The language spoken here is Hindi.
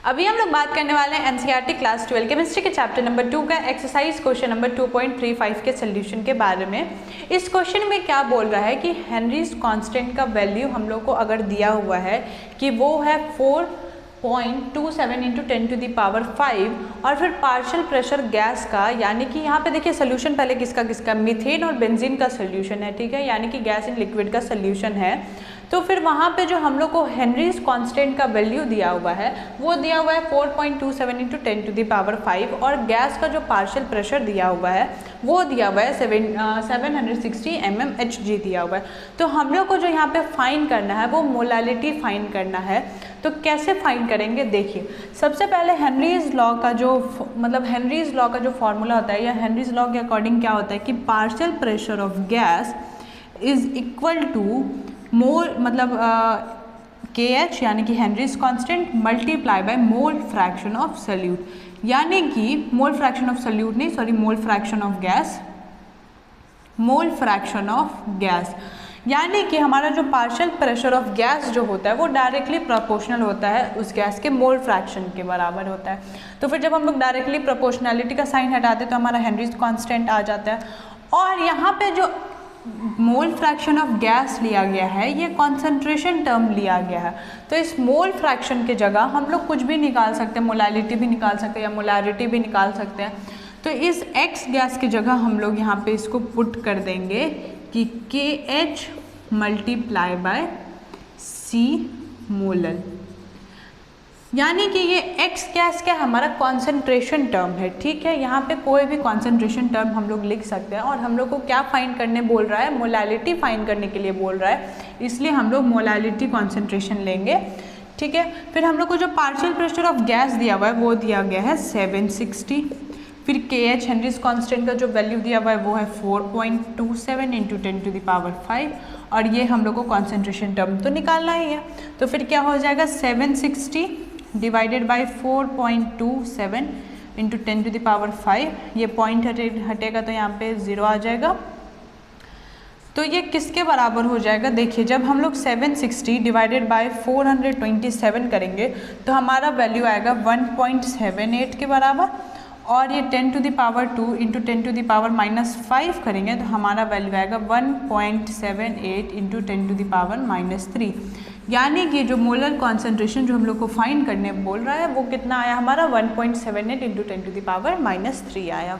अभी हम लोग बात करने वाले हैं एनसीईआरटी क्लास 12 केमिस्ट्री के चैप्टर नंबर 2 का एक्सरसाइज क्वेश्चन नंबर 2.35 के सोल्यूशन के बारे में। इस क्वेश्चन में क्या बोल रहा है कि हेनरीज कांस्टेंट का वैल्यू हम लोग को अगर दिया हुआ है कि वो है 4.27 × 10⁵ और फिर पार्शियल प्रेशर गैस का, यानी कि यहाँ पे देखिए सोल्यूशन पहले किसका मीथेन और बेंजीन का सोल्यूशन है, ठीक है, यानी कि गैस इन लिक्विड का सोल्यूशन है। तो फिर वहाँ पे जो हम लोग को हेनरीज कांस्टेंट का वैल्यू दिया हुआ है वो दिया हुआ है 4.27 × 10⁵ और गैस का जो पार्शियल प्रेशर दिया हुआ है वो दिया हुआ है 760 mmHg दिया हुआ है। तो हम लोग को जो यहाँ पे फाइंड करना है वो मोलालिटी फाइंड करना है। तो कैसे फाइंड करेंगे, देखिए सबसे पहले हेनरीज लॉ का जो फॉर्मूला होता है या हेनरीज लॉ के अकॉर्डिंग क्या होता है कि partial pressure of gas is equal to mole KH यानी कि Henry's constant multiply by mole fraction of solute, यानी कि मोल फ्रैक्शन ऑफ सॉल्यूट नहीं, sorry, mole fraction of gas, यानी कि हमारा जो पार्शियल प्रेशर ऑफ गैस जो होता है वो डायरेक्टली प्रोपोर्शनल होता है उस गैस के मोल फ्रैक्शन के बराबर होता है। तो फिर जब हम लोग डायरेक्टली प्रोपोर्शनैलिटी का साइन हटाते तो हमारा हेनरीज कांस्टेंट आ जाता है। और यहाँ पे जो मोल फ्रैक्शन ऑफ गैस लिया गया है ये कॉन्सेंट्रेशन टर्म लिया गया है, तो इस मोल फ्रैक्शन की जगह हम लोग कुछ भी निकाल सकते हैं, मोलालिटी भी निकाल सकते हैं या मोलारिटी भी निकाल सकते हैं। तो इस x गैस की जगह हम लोग यहाँ पे इसको पुट कर देंगे कि KH multiply by C molar, यानी कि ये x गैस का हमारा कॉन्सेंट्रेशन टर्म है, ठीक है। यहाँ पे कोई भी कॉन्सेंट्रेशन टर्म हम लोग लिख सकते हैं और हम लोग को क्या फाइंड करने बोल रहा है, मोलालिटी फाइंड करने के लिए बोल रहा है, इसलिए हम लोग मोलालिटी कॉन्सेंट्रेशन लेंगे, ठीक है। फिर हम लोग को जो पार्शियल प्रेशर ऑफ गैस दिया हुआ है वो दिया गया है 760, फिर KH हेनरीज कांस्टेंट का जो वैल्यू दिया हुआ है वो है 4.27 × 10⁵ और ये हम लोग को कॉन्सेंट्रेशन टर्म तो निकालना ही है। तो फिर क्या हो जाएगा 760 डिवाइडेड बाई 4.27 × 10⁵, ये पॉइंट हटेगा तो यहाँ पे 0 आ जाएगा। तो ये किसके बराबर हो जाएगा, देखिए जब हम लोग 760 डिवाइडेड बाई 427 करेंगे तो हमारा वैल्यू आएगा 1.78 के बराबर, और ये 10⁻² × 10⁻⁵ करेंगे तो हमारा वैल्यू आएगा 1.78 × 10⁻⁻3, यानी कि जो मोलर कॉन्सेंट्रेशन जो हम लोग को फाइंड करने बोल रहा है वो कितना आया हमारा 1.78 × 10⁻⁻3 आया।